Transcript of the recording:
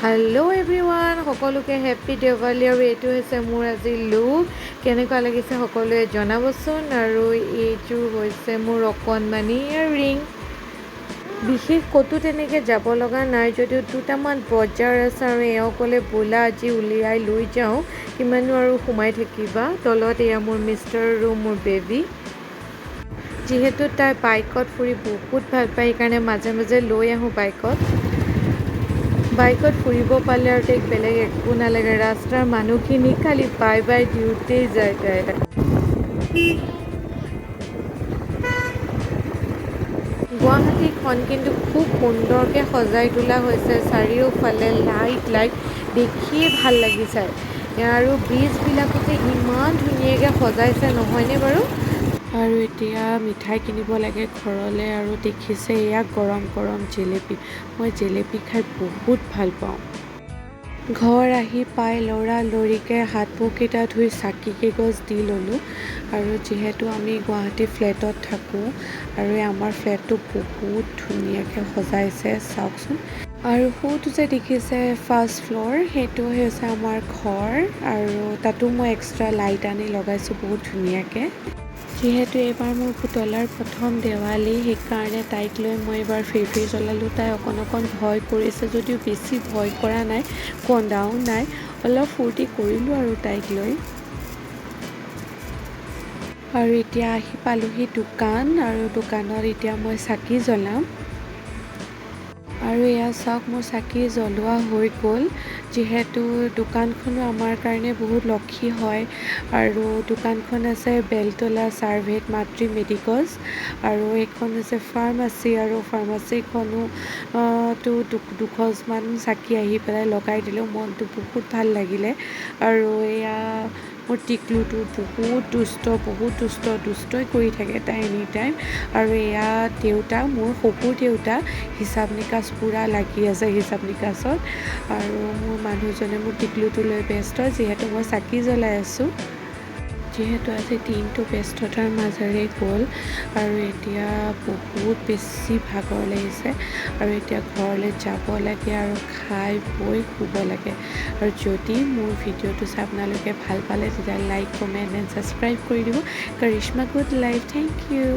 Hello' everyone, সকলোকে happy Diwali. আৰু এইটো হৈছে মোৰ আজি লুক। কেনেকুৱা লাগিছে সকলোৱে জনাবচোন। আৰু এইযোৰ হৈছে মোৰ অকণমানি ইয়াৰৰিং। বিশেষ ক'তো তেনেকৈ যাব লগা নাই যদিও দুটামান বজাৰ আছে, আৰু এওঁ ক'লে ব'লা আজি উলিয়াই লৈ যাওঁ, কিমানো আৰু সোমাই থাকিবা। তলত এয়া মোৰ মিষ্টাৰ আৰু মোৰ বেবী। যিহেতু তাই বাইকত ফুৰি বহুত ভাল পায়, সেইকাৰণে মাজে মাজে লৈ আহোঁ বাইকত ফুৰিব পালে আৰু তাইক বেলেগ একো নালাগে। ৰাস্তাৰ মানুহখিনি খালি বাই বাই দিওঁতেই যায় তাই। গুৱাহাটীখন কিন্তু খুব সুন্দৰকৈ সজাই তোলা হৈছে। চাৰিওফালে লাইট দেখিয়ে ভাল লাগিছে। আৰু ব্ৰিজবিলাকো যে ইমান ধুনীয়াকৈ সজাইছে, নহয়নে বাৰু? আৰু এতিয়া মিঠাই কিনিব লাগে ঘৰলৈ। আৰু দেখিছে এয়া গৰম গৰম জেলেপি। মই জেলেপি খাই বহুত ভাল পাওঁ। ঘৰ আহি পাই লৰালৰিকৈ হাত মুখকেইটা ধুই চাকি কেইগছ দি ল'লোঁ। আৰু যিহেতু আমি গুৱাহাটী ফ্লেটত থাকোঁ, আৰু আমাৰ ফ্লেটটো বহুত ধুনীয়াকৈ সজাইছে চাওকচোন। আৰু সৌটো যে দেখিছে ফাৰ্ষ্ট ফ্ল'ৰ, সেইটো হৈছে আমাৰ ঘৰ। আৰু তাতো মই এক্সট্ৰা লাইট আনি লগাইছোঁ বহুত ধুনীয়াকৈ। যিহেতু এইবাৰ মোৰ পুতলাৰ প্ৰথম দেৱালী, সেইকাৰণে তাইক লৈ মই এইবাৰ ফিৰফিৰ জ্বলালোঁ। তাই অকণ ভয় কৰিছে যদিও বেছি ভয় কৰা নাই, কন্দাও নাই, অলপ ফূৰ্তি কৰিলোঁ আৰু তাইক লৈ। আৰু এতিয়া আহি পালোহি দোকান, আৰু দোকানত এতিয়া মই চাকি জ্বলাম। আৰু এয়া চাওক, মোৰ চাকি জ্বলোৱা হৈ গ'ল। যিহেতু দোকানখনো আমাৰ কাৰণে বহুত লক্ষী হয়। আৰু দোকানখন আছে বেলতলা ছাৰ্ভেট মাতৃ মেডিকলছ, আৰু এইখন হৈছে ফাৰ্মাচী। আৰু ফাৰ্মাচীখনো দুখনমান চাকি আহি পেলাই লগাই দিলোঁ, মনটো বহুত ভাল লাগিলে। আৰু এয়া মোৰ টিকলুটো বহুত দুষ্টই কৰি থাকে তাই এনি টাইম। আৰু এয়া দেউতা, মোৰ শহুৰ দেউতা হিচাপ নিকাচ পূৰা লাগি আছে হিচাপ নিকাচত। আৰু মোৰ মানুহজনে মোৰ টিকলুটো লৈ ব্যস্ত, যিহেতু মই চাকি জ্বলাই আছোঁ। যিহেতু আজি দিনটো ব্যস্ততাৰ মাজেৰে গ'ল, আৰু এতিয়া বহুত বেছি ভাগৰ লাগিছে। আৰু এতিয়া ঘৰলৈ যাব লাগে আৰু খাই বৈ শুব লাগে। আৰু যদি মোৰ ভিডিঅ'টো চাই আপোনালোকে ভাল পালে, তেতিয়া লাইক, কমেণ্ট এণ্ড ছাবস্ক্ৰাইব কৰি দিব। Karishma good life, thank U.